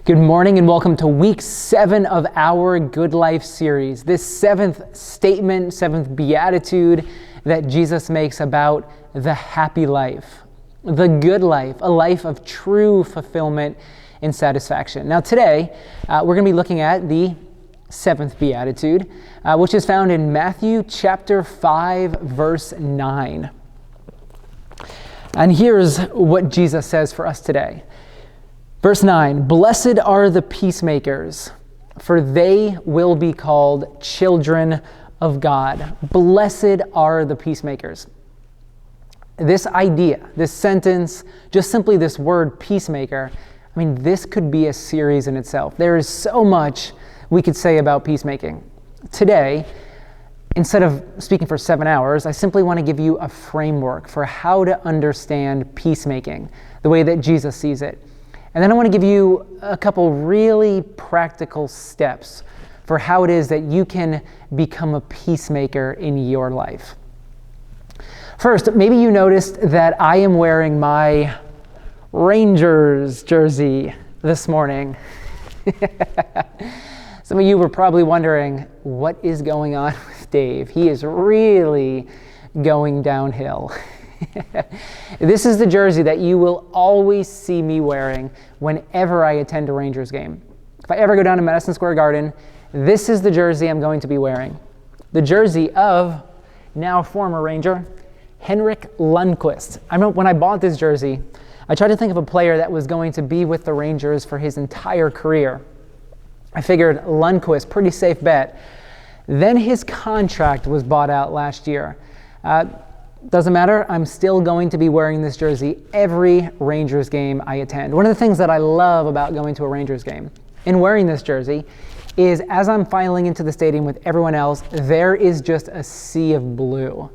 Good morning and welcome to week 7 of our Good Life series. This seventh statement, seventh beatitude that Jesus makes about the happy life, the good life, a life of true fulfillment and satisfaction. Now today, we're going to be looking at the seventh beatitude, which is found in Matthew chapter 5, verse 9. And here's what Jesus says for us today. Verse 9, "Blessed are the peacemakers, for they will be called children of God." Blessed are the peacemakers. This idea, this sentence, just simply this word peacemaker, this could be a series in itself. There is so much we could say about peacemaking. Today, instead of speaking for 7 hours, I simply want to give you a framework for how to understand peacemaking, the way that Jesus sees it. And then I want to give you a couple really practical steps for how it is that you can become a peacemaker in your life. First, maybe you noticed that I am wearing my Rangers jersey this morning. Some of you were probably wondering, what is going on with Dave? He is really going downhill. This is the jersey that you will always see me wearing whenever I attend a Rangers game. If I ever go down to Madison Square Garden, this is the jersey I'm going to be wearing. The jersey of now former Ranger, Henrik Lundqvist. I remember when I bought this jersey, I tried to think of a player that was going to be with the Rangers for his entire career. I figured Lundqvist, pretty safe bet. Then his contract was bought out last year. Doesn't matter, I'm still going to be wearing this jersey every Rangers game I attend. One of the things that I love about going to a Rangers game and wearing this jersey is as I'm filing into the stadium with everyone else, there is just a sea of blue.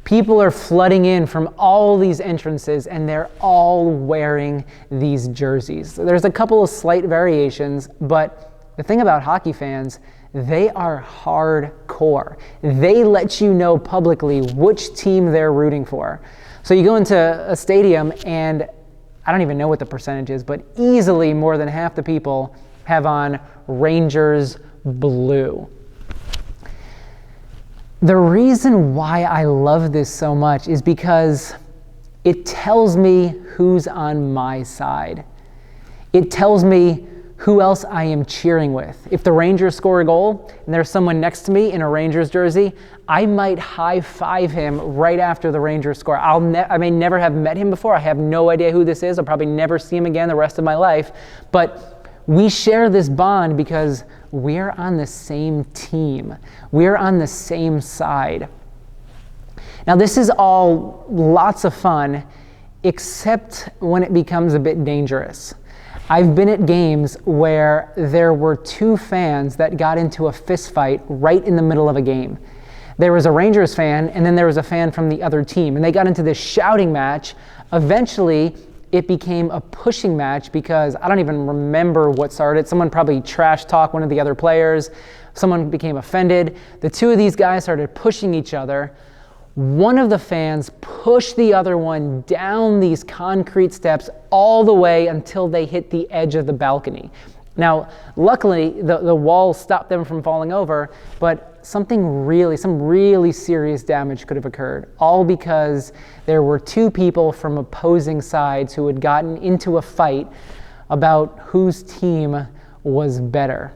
People are flooding in from all these entrances and they're all wearing these jerseys. So there's a couple of slight variations, but the thing about hockey fans, they are hardcore. They let you know publicly which team they're rooting for. So you go into a stadium and I don't even know what the percentage is, but easily more than half the people have on Rangers blue. The reason why I love this so much is because it tells me who's on my side. It tells me who else I am cheering with. If the Rangers score a goal and there's someone next to me in a Rangers jersey, I might high-five him right after the Rangers score. I may never have met him before. I have no idea who this is. I'll probably never see him again the rest of my life. But we share this bond because we're on the same team. We're on the same side. Now, this is all lots of fun, except when it becomes a bit dangerous. I've been at games where there were two fans that got into a fist fight right in the middle of a game. There was a Rangers fan and then there was a fan from the other team, and they got into this shouting match. Eventually, it became a pushing match because I don't even remember what started. Someone probably trash talked one of the other players. Someone became offended. The two of these guys started pushing each other. One of the fans pushed the other one down these concrete steps all the way until they hit the edge of the balcony. Now, luckily, the wall stopped them from falling over, but some really serious damage could have occurred, all because there were two people from opposing sides who had gotten into a fight about whose team was better.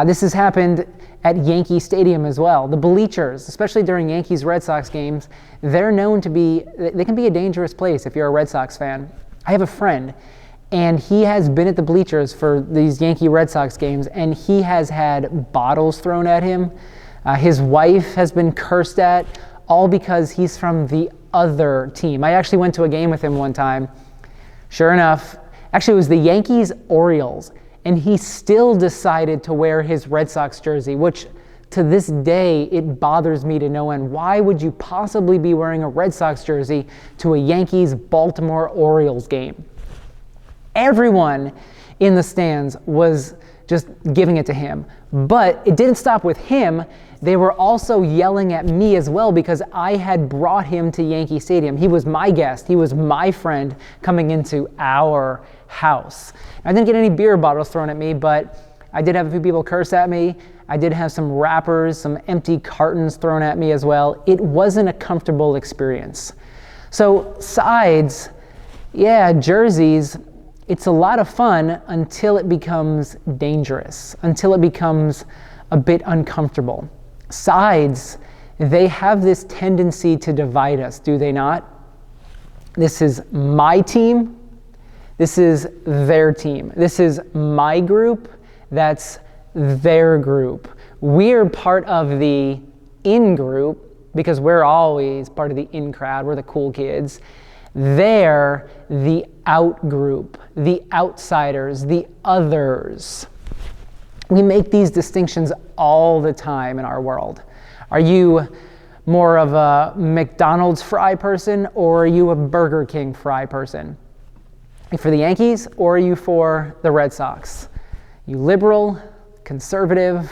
This has happened at Yankee Stadium as well. The bleachers, especially during Yankees-Red Sox games, they can be a dangerous place if you're a Red Sox fan. I have a friend, and he has been at the bleachers for these Yankee-Red Sox games, and he has had bottles thrown at him. His wife has been cursed at, all because he's from the other team. I actually went to a game with him one time. Sure enough, actually it was the Yankees-Orioles, and he still decided to wear his Red Sox jersey, which to this day, it bothers me to no end. Why would you possibly be wearing a Red Sox jersey to a Yankees-Baltimore Orioles game? Everyone in the stands was just giving it to him. But it didn't stop with him. They were also yelling at me as well because I had brought him to Yankee Stadium. He was my guest. He was my friend coming into our house. I didn't get any beer bottles thrown at me, but I did have a few people curse at me. I did have some wrappers, some empty cartons thrown at me as well. It wasn't a comfortable experience. So sides, jerseys, it's a lot of fun until it becomes dangerous, until it becomes a bit uncomfortable. Sides, they have this tendency to divide us, do they not? This is my team. This is their team. This is my group. That's their group. We're part of the in group because we're always part of the in crowd. We're the cool kids. They're the out group, the outsiders, the others. We make these distinctions all the time in our world. Are you more of a McDonald's fry person or are you a Burger King fry person? Are you for the Yankees or are you for the Red Sox? You liberal, conservative,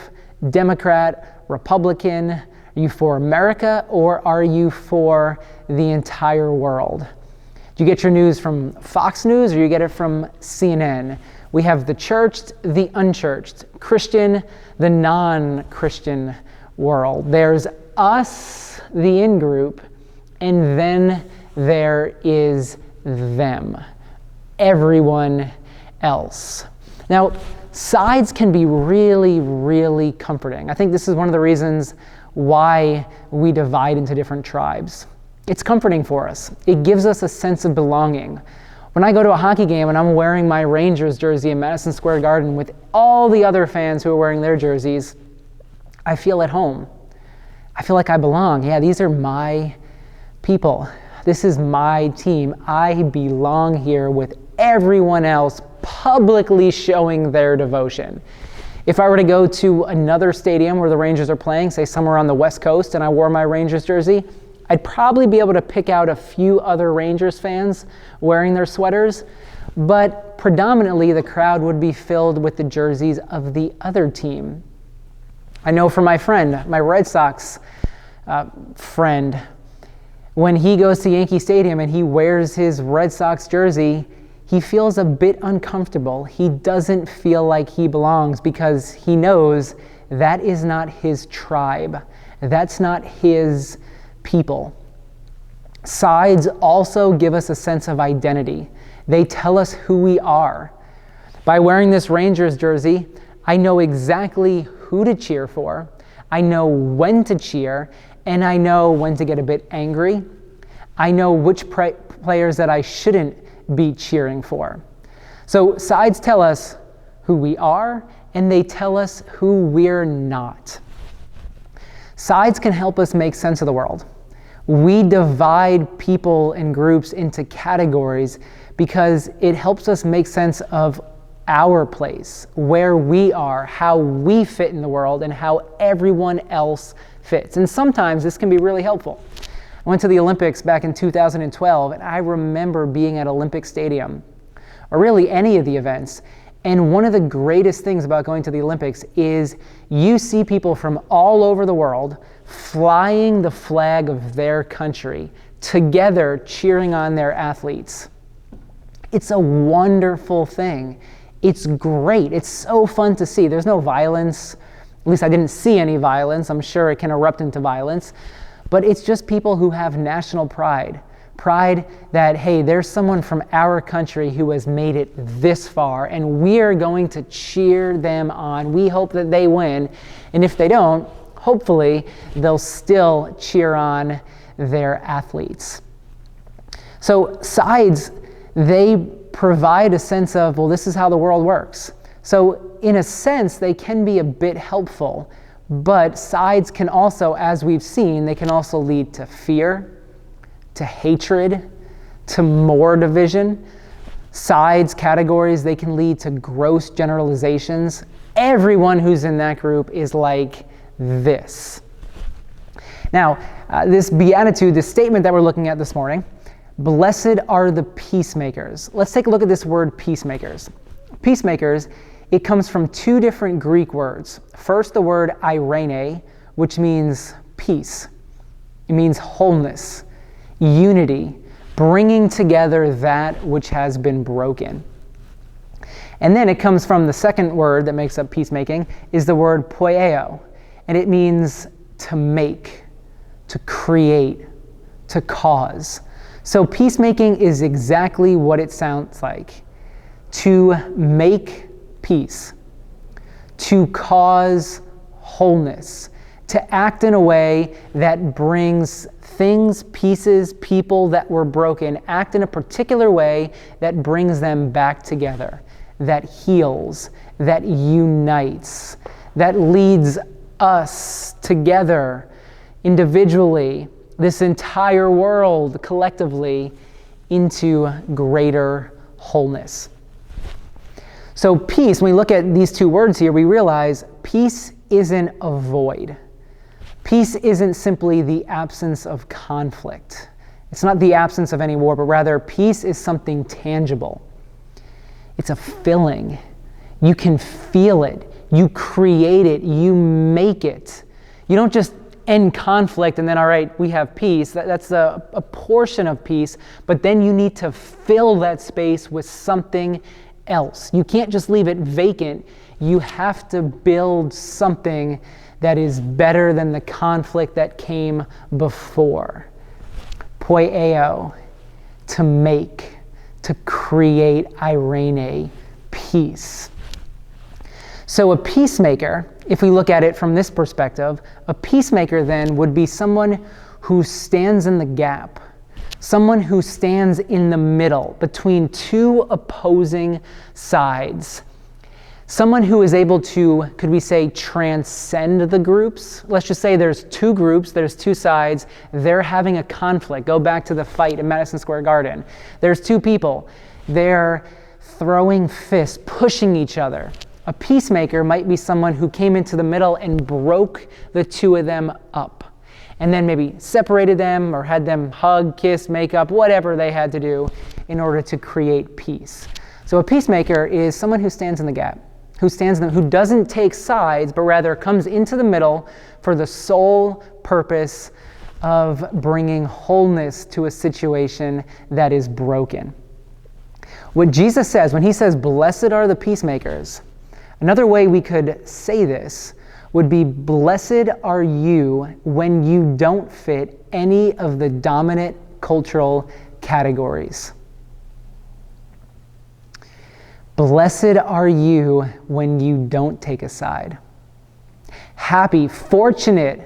Democrat, Republican? Are you for America or are you for the entire world? Do you get your news from Fox News or you get it from CNN? We have the churched, the unchurched, Christian, the non-Christian world. There's us, the in-group, and then there is them, everyone else. Now, sides can be really, really comforting. I think this is one of the reasons why we divide into different tribes. It's comforting for us. It gives us a sense of belonging. When I go to a hockey game and I'm wearing my Rangers jersey in Madison Square Garden with all the other fans who are wearing their jerseys, I feel at home. I feel like I belong. Yeah, these are my people. This is my team. I belong here with everyone else publicly showing their devotion. If I were to go to another stadium where the Rangers are playing, say somewhere on the West Coast, and I wore my Rangers jersey, I'd probably be able to pick out a few other Rangers fans wearing their sweaters, but predominantly the crowd would be filled with the jerseys of the other team. I know for my friend, my Red Sox friend, when he goes to Yankee Stadium and he wears his Red Sox jersey, he feels a bit uncomfortable. He doesn't feel like he belongs because he knows that is not his tribe. That's not his people. Sides also give us a sense of identity. They tell us who we are. By wearing this Rangers jersey, I know exactly who to cheer for. I know when to cheer, and I know when to get a bit angry. I know which players that I shouldn't be cheering for. So sides tell us who we are, and they tell us who we're not. Sides can help us make sense of the world. We divide people and groups into categories because it helps us make sense of our place, where we are, how we fit in the world, and how everyone else fits. And sometimes this can be really helpful. I went to the Olympics back in 2012, and I remember being at Olympic Stadium, or really any of the events. And one of the greatest things about going to the Olympics is you see people from all over the world flying the flag of their country, together cheering on their athletes. It's a wonderful thing. It's great. It's so fun to see. There's no violence. At least I didn't see any violence. I'm sure it can erupt into violence. But it's just people who have national pride. Pride that, hey, there's someone from our country who has made it this far, and we're going to cheer them on. We hope that they win. And if they don't, hopefully they'll still cheer on their athletes. So sides, they provide a sense of, well, this is how the world works. So in a sense, they can be a bit helpful, but sides can also, as we've seen, they can also lead to fear, to hatred, to more division. Sides, categories, they can lead to gross generalizations. Everyone who's in that group is like this. Now, this beatitude, this statement that we're looking at this morning, blessed are the peacemakers. Let's take a look at this word peacemakers. Peacemakers, It comes from two different Greek words. First, the word irene, which means peace. It means wholeness, unity, bringing together that which has been broken. And then it comes from the second word that makes up peacemaking, is the word poieo, and it means to make, to create, to cause. So peacemaking is exactly what it sounds like. To make peace, to cause wholeness, to act in a way that brings things, pieces, people that were broken, act in a particular way that brings them back together, that heals, that unites, that leads us together individually, this entire world collectively, into greater wholeness. So peace, when we look at these two words here, we realize peace isn't a void. Peace isn't simply the absence of conflict. It's not the absence of any war, but rather peace is something tangible. It's a filling. You can feel it. You create it. You make it. You don't just end conflict and then, all right, we have peace. That's a portion of peace, but then you need to fill that space with something else. You can't just leave it vacant. You have to build something that is better than the conflict that came before. Poieo, to make, to create, irene, peace. So a peacemaker, if we look at it from this perspective, a peacemaker then would be someone who stands in the gap, someone who stands in the middle between two opposing sides. Someone who is able to, could we say, transcend the groups? Let's just say there's two groups, there's two sides, they're having a conflict. Go back to the fight in Madison Square Garden. There's two people. They're throwing fists, pushing each other. A peacemaker might be someone who came into the middle and broke the two of them up, and then maybe separated them or had them hug, kiss, make up, whatever they had to do in order to create peace. So a peacemaker is someone who stands in the gap, who doesn't take sides, but rather comes into the middle for the sole purpose of bringing wholeness to a situation that is broken. What Jesus says, when he says, "Blessed are the peacemakers," another way we could say this would be, blessed are you when you don't fit any of the dominant cultural categories. Blessed are you when you don't take a side. Happy, fortunate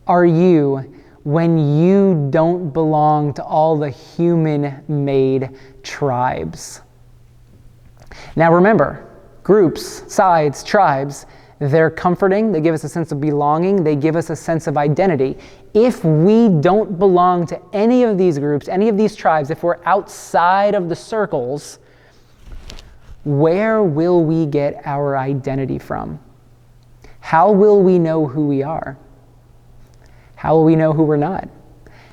are you when you don't belong to all the human-made tribes. Now remember, groups, sides, tribes, they're comforting, they give us a sense of belonging, they give us a sense of identity. If we don't belong to any of these groups, any of these tribes, if we're outside of the circles, where will we get our identity from? How will we know who we are? How will we know who we're not?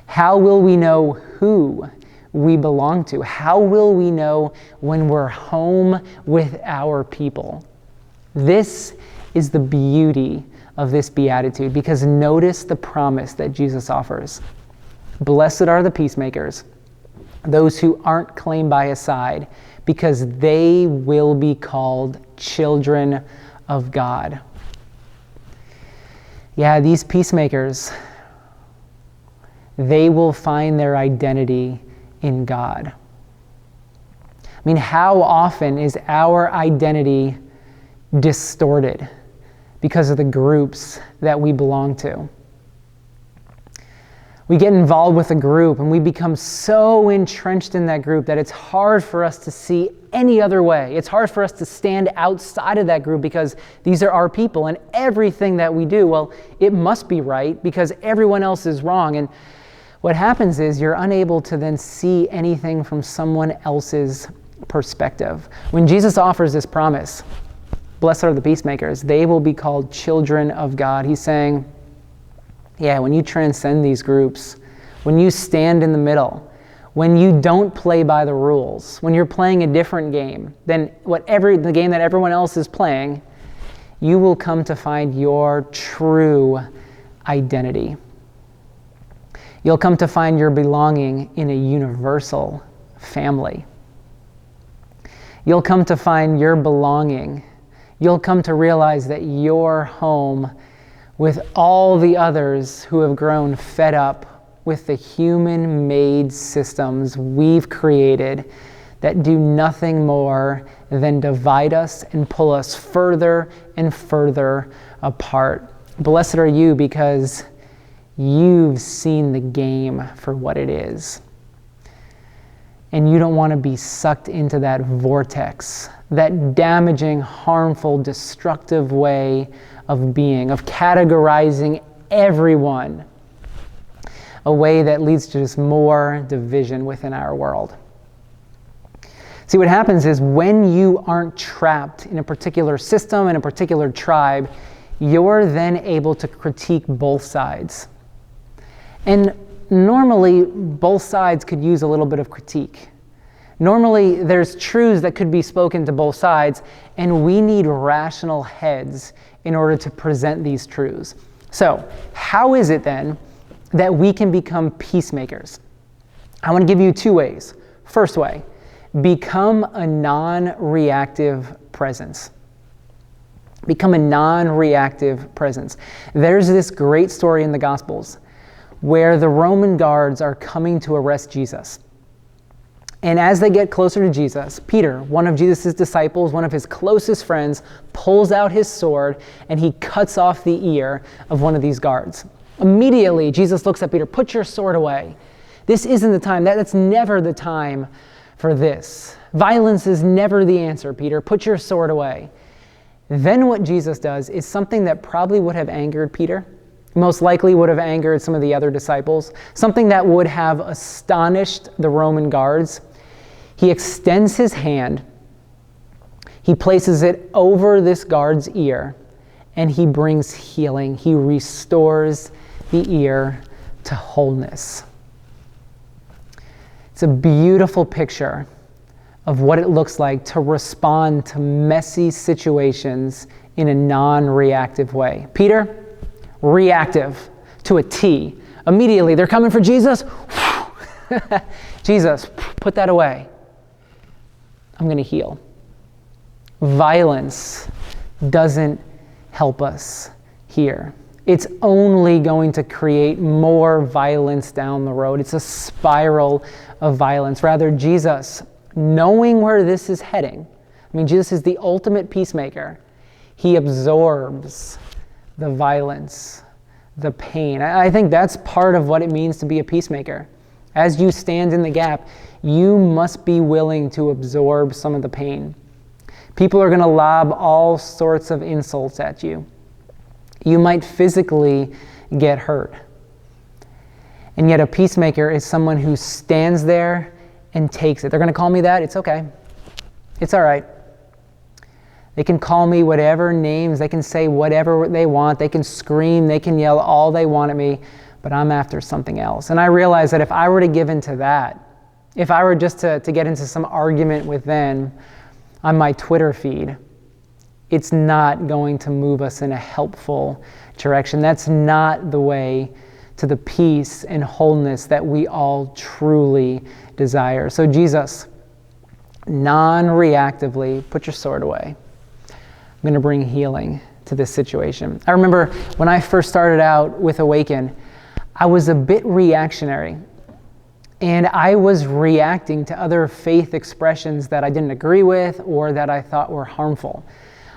How will we know who we belong to? How will we know when we're home with our people? This is the beauty of this beatitude, because notice the promise that Jesus offers. Blessed are the peacemakers, those who aren't claimed by a side, because they will be called children of God. Yeah, these peacemakers, they will find their identity in God. I mean, how often is our identity distorted because of the groups that we belong to? We get involved with a group and we become so entrenched in that group that it's hard for us to see any other way. It's hard for us to stand outside of that group because these are our people, and everything that we do, well, it must be right because everyone else is wrong. And what happens is you're unable to then see anything from someone else's perspective. When Jesus offers this promise, blessed are the peacemakers, they will be called children of God, he's saying, yeah, when you transcend these groups, when you stand in the middle, when you don't play by the rules, when you're playing a different game than the game that everyone else is playing, you will come to find your true identity. You'll come to find your belonging in a universal family. You'll come to find your belonging. You'll come to realize that you're home with all the others who have grown fed up with the human-made systems we've created that do nothing more than divide us and pull us further and further apart. Blessed are you because you've seen the game for what it is. And you don't want to be sucked into that vortex, that damaging, harmful, destructive way of being, of categorizing everyone, a way that leads to just more division within our world. See, what happens is when you aren't trapped in a particular system, in a particular tribe, you're then able to critique both sides. And normally, both sides could use a little bit of critique. Normally, there's truths that could be spoken to both sides, and we need rational heads in order to present these truths. So, how is it then that we can become peacemakers? I want to give you 2 ways. First way, become a non-reactive presence. Become a non-reactive presence. There's this great story in the Gospels where the Roman guards are coming to arrest Jesus. And as they get closer to Jesus, Peter, one of Jesus' disciples, one of his closest friends, pulls out his sword and he cuts off the ear of one of these guards. Immediately, Jesus looks at Peter, "Put your sword away. This isn't the time. That's never the time for this. Violence is never the answer, Peter. Put your sword away." Then what Jesus does is something that probably would have angered Peter, most likely would have angered some of the other disciples, something that would have astonished the Roman guards. He extends his hand, he places it over this guard's ear, and he brings healing. He restores the ear to wholeness. It's a beautiful picture of what it looks like to respond to messy situations in a non-reactive way. Peter, reactive to a T. Immediately, they're coming for Jesus. Jesus, put that away. I'm going to heal. Violence doesn't help us here. It's only going to create more violence down the road. It's a spiral of violence. Rather, Jesus, knowing where this is heading, Jesus is the ultimate peacemaker. He absorbs the violence, the pain. I think that's part of what it means to be a peacemaker. As you stand in the gap, you must be willing to absorb some of the pain. People are going to lob all sorts of insults at you. You might physically get hurt. And yet a peacemaker is someone who stands there and takes it. They're going to call me that. It's okay. It's all right. They can call me whatever names. They can say whatever they want. They can scream. They can yell all they want at me. But I'm after something else. And I realize that if I were to give into that, if I were just to get into some argument with them on my Twitter feed, it's not going to move us in a helpful direction. That's not the way to the peace and wholeness that we all truly desire. So Jesus, non-reactively, put your sword away. I'm going to bring healing to this situation. I remember when I first started out with Awaken, I was a bit reactionary. And I was reacting to other faith expressions that I didn't agree with or that I thought were harmful.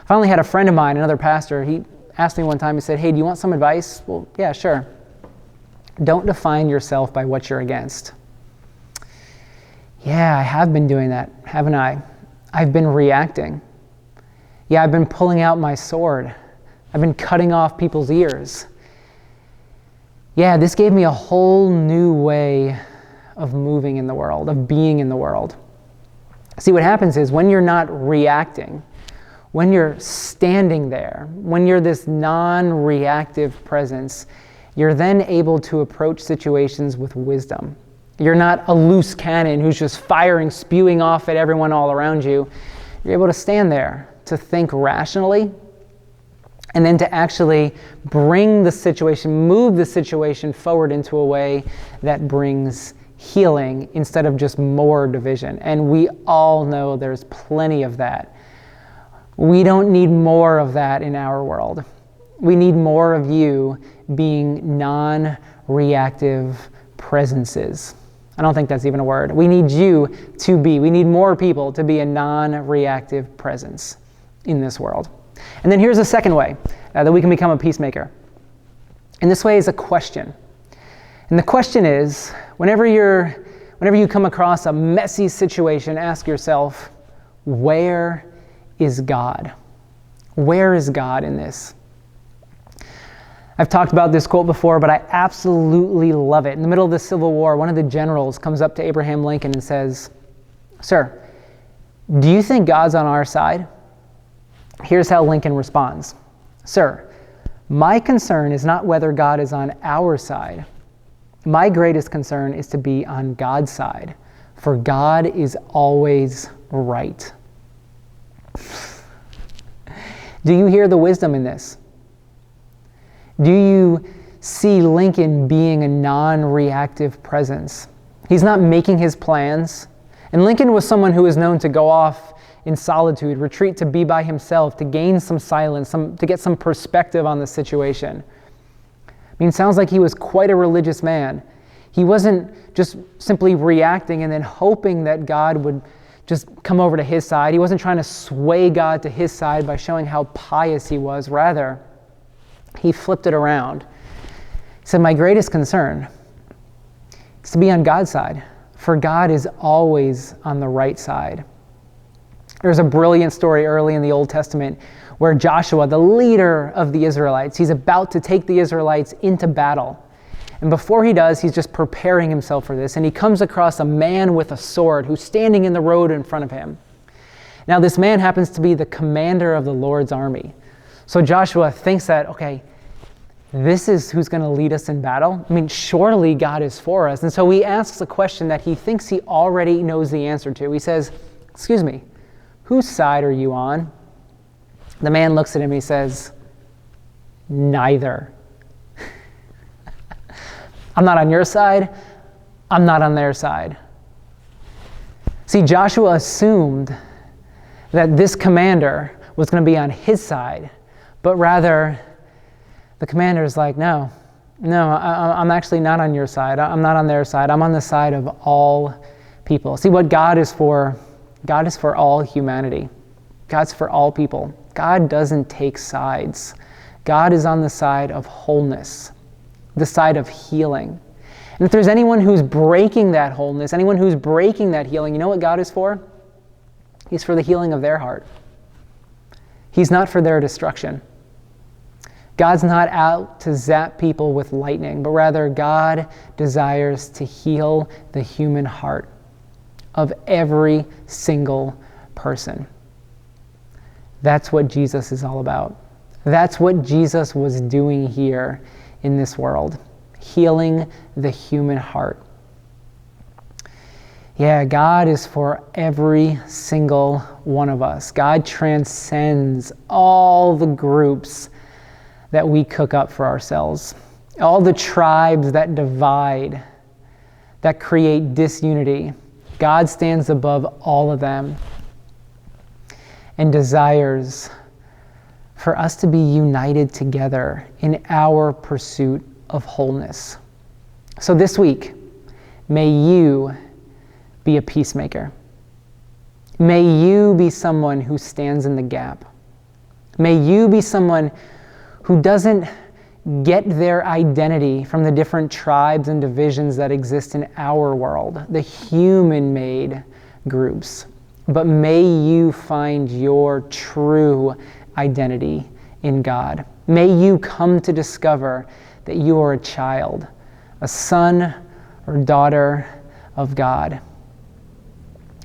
I finally had a friend of mine, another pastor, he asked me one time, he said, "Hey, do you want some advice?" Well, yeah, sure. Don't define yourself by what you're against. Yeah, I have been doing that, haven't I? I've been reacting. Yeah, I've been pulling out my sword. I've been cutting off people's ears. Yeah, this gave me a whole new way of moving in the world, of being in the world. See, what happens is when you're not reacting, when you're standing there, when you're this non-reactive presence, you're then able to approach situations with wisdom. You're not a loose cannon who's just firing, spewing off at everyone all around you. You're able to stand there, to think rationally, and then to actually bring the situation, move the situation forward into a way that brings healing instead of just more division. And we all know there's plenty of that. We don't need more of that in our world. We need more of you being non-reactive presences. I don't think that's even a word. We need we need more people to be a non-reactive presence in this world. And then here's a second way that we can become a peacemaker. And this way is a question. And the question is, whenever you come across a messy situation, ask yourself, where is God? Where is God in this? I've talked about this quote before, but I absolutely love it. In the middle of the Civil War, one of the generals comes up to Abraham Lincoln and says, "Sir, do you think God's on our side?" Here's how Lincoln responds. "Sir, my concern is not whether God is on our side. My greatest concern is to be on God's side, for God is always right." Do you hear the wisdom in this? Do you see Lincoln being a non-reactive presence? He's not making his plans. And Lincoln was someone who was known to go off in solitude, retreat to be by himself, to gain some silence, to get some perspective on the situation. I mean, it sounds like he was quite a religious man. He wasn't just simply reacting and then hoping that God would just come over to his side. He wasn't trying to sway God to his side by showing how pious he was. Rather, he flipped it around. He said, my greatest concern is to be on God's side, for God is always on the right side. There's a brilliant story early in the Old Testament where Joshua, the leader of the Israelites, he's about to take the Israelites into battle. And before he does, he's just preparing himself for this. And he comes across a man with a sword who's standing in the road in front of him. Now, this man happens to be the commander of the Lord's army. So Joshua thinks that, okay, this is who's going to lead us in battle. I mean, surely God is for us. And so he asks a question that he thinks he already knows the answer to. He says, "Excuse me, whose side are you on?" The man looks at him and he says, "Neither." I'm not on your side. I'm not on their side. See, Joshua assumed that this commander was going to be on his side, but rather the commander is like, no, I'm actually not on your side. I'm not on their side. I'm on the side of all people. See, what God is for all humanity. God's for all people. God doesn't take sides. God is on the side of wholeness, the side of healing. And if there's anyone who's breaking that wholeness, anyone who's breaking that healing, you know what God is for? He's for the healing of their heart. He's not for their destruction. God's not out to zap people with lightning, but rather God desires to heal the human heart of every single person. That's what Jesus is all about. That's what Jesus was doing here in this world, healing the human heart. Yeah, God is for every single one of us. God transcends all the groups that we cook up for ourselves, all the tribes that divide, that create disunity. God stands above all of them and desires for us to be united together in our pursuit of wholeness. So this week, may you be a peacemaker. May you be someone who stands in the gap. May you be someone who doesn't get their identity from the different tribes and divisions that exist in our world, the human-made groups. But may you find your true identity in God. May you come to discover that you are a child, a son or daughter of God.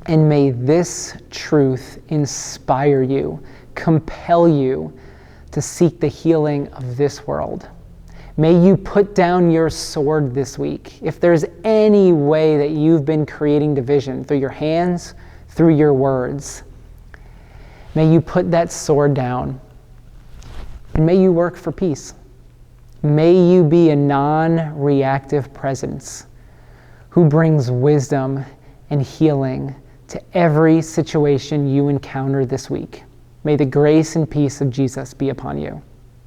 And may this truth inspire you, compel you to seek the healing of this world. May you put down your sword this week. If there's any way that you've been creating division through your hands, through your words, may you put that sword down, and may you work for peace. May you be a non-reactive presence who brings wisdom and healing to every situation you encounter this week. May the grace and peace of Jesus be upon you.